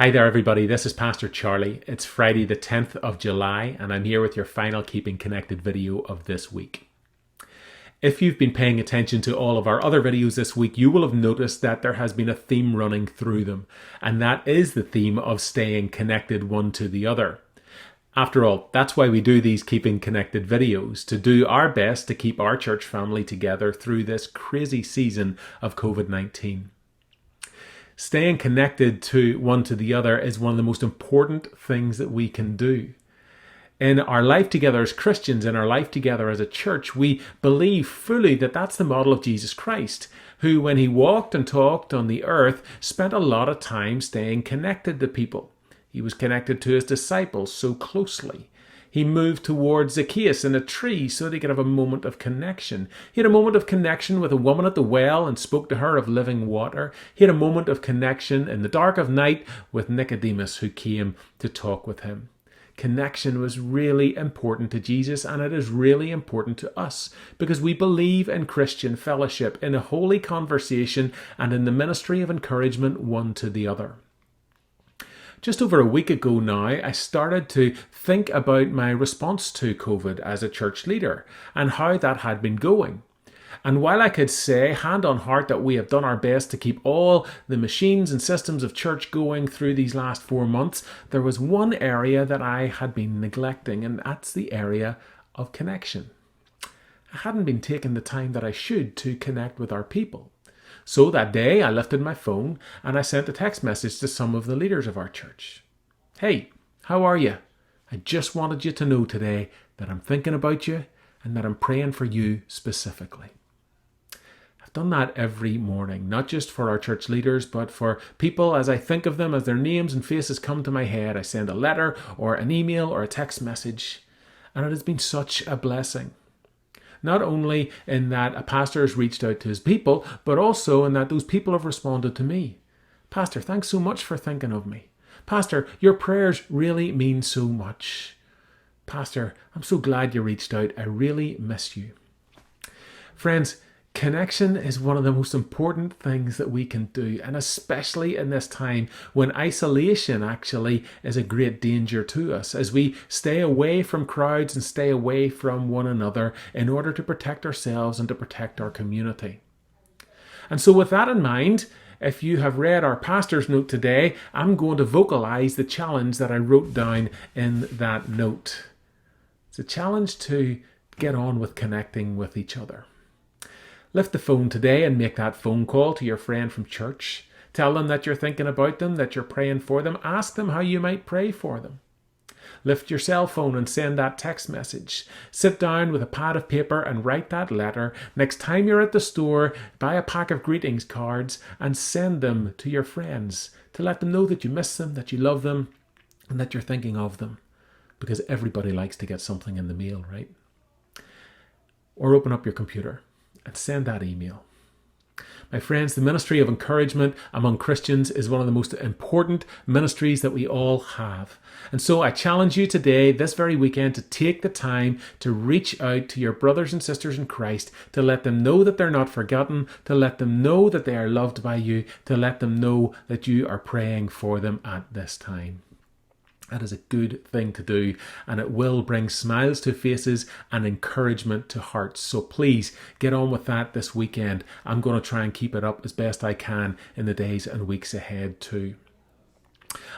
Hi there, everybody. This is Pastor Charlie. It's Friday, the 10th of July, and I'm here with your final Keeping Connected video of this week. If you've been paying attention to all of our other videos this week, you will have noticed that there has been a theme running through them, and that is the theme of staying connected one to the other. After all, that's why we do these Keeping Connected videos, to do our best to keep our church family together through this crazy season of COVID-19. Staying connected to one to the other is one of the most important things that we can do. In our life together as Christians, in our life together as a church, we believe fully that that's the model of Jesus Christ, who, when he walked and talked on the earth, spent a lot of time staying connected to people. He was connected to his disciples so closely. He moved towards Zacchaeus in a tree so that he could have a moment of connection. He had a moment of connection with a woman at the well and spoke to her of living water. He had a moment of connection in the dark of night with Nicodemus, who came to talk with him. Connection was really important to Jesus, and it is really important to us because we believe in Christian fellowship, in a holy conversation, and in the ministry of encouragement one to the other. Just over a week ago now, I started to think about my response to COVID as a church leader and how that had been going. And while I could say, hand on heart, that we have done our best to keep all the machines and systems of church going through these last 4 months, there was one area that I had been neglecting, and that's the area of connection. I hadn't been taking the time that I should to connect with our people. So that day I lifted my phone and I sent a text message to some of the leaders of our church. Hey, how are you? I just wanted you to know today that I'm thinking about you and that I'm praying for you specifically. I've done that every morning, not just for our church leaders, but for people as I think of them, as their names and faces come to my head. I send a letter or an email or a text message, and it has been such a blessing. Not only in that a pastor has reached out to his people, but also in that those people have responded to me. Pastor, thanks so much for thinking of me. Pastor, your prayers really mean so much. Pastor, I'm so glad you reached out. I really miss you. Friends, connection is one of the most important things that we can do, and especially in this time when isolation actually is a great danger to us, as we stay away from crowds and stay away from one another in order to protect ourselves and to protect our community. And so with that in mind, if you have read our pastor's note today, I'm going to vocalize the challenge that I wrote down in that note. It's a challenge to get on with connecting with each other. Lift the phone today and make that phone call to your friend from church. Tell them that you're thinking about them, that you're praying for them. Ask them how you might pray for them. Lift your cell phone and send that text message. Sit down with a pad of paper and write that letter. Next time you're at the store, buy a pack of greetings cards and send them to your friends to let them know that you miss them, that you love them, and that you're thinking of them. Because everybody likes to get something in the mail, right? Or open up your computer and send that email. My friends, the ministry of encouragement among Christians is one of the most important ministries that we all have. And so I challenge you today, this very weekend, to take the time to reach out to your brothers and sisters in Christ, to let them know that they're not forgotten, to let them know that they are loved by you, to let them know that you are praying for them at this time. That is a good thing to do, and it will bring smiles to faces and encouragement to hearts. So please get on with that this weekend. I'm going to try and keep it up as best I can in the days and weeks ahead too.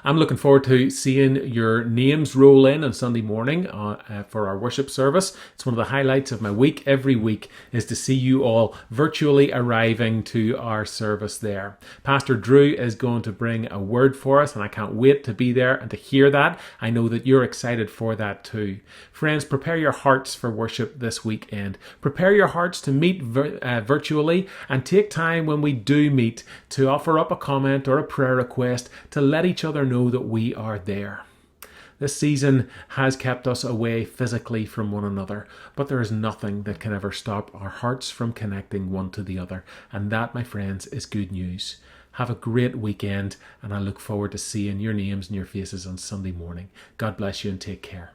I'm looking forward to seeing your names roll in on Sunday morning for our worship service. It's one of the highlights of my week. Every week is to see you all virtually arriving to our service there. Pastor Drew is going to bring a word for us, and I can't wait to be there and to hear that. I know that you're excited for that too. Friends, prepare your hearts for worship this weekend. Prepare your hearts to meet virtually, and take time when we do meet to offer up a comment or a prayer request, to let each other know that we are there. This season has kept us away physically from one another, but there is nothing that can ever stop our hearts from connecting one to the other. And that, my friends, is good news. Have a great weekend, and I look forward to seeing your names and your faces on Sunday morning. God bless you and take care.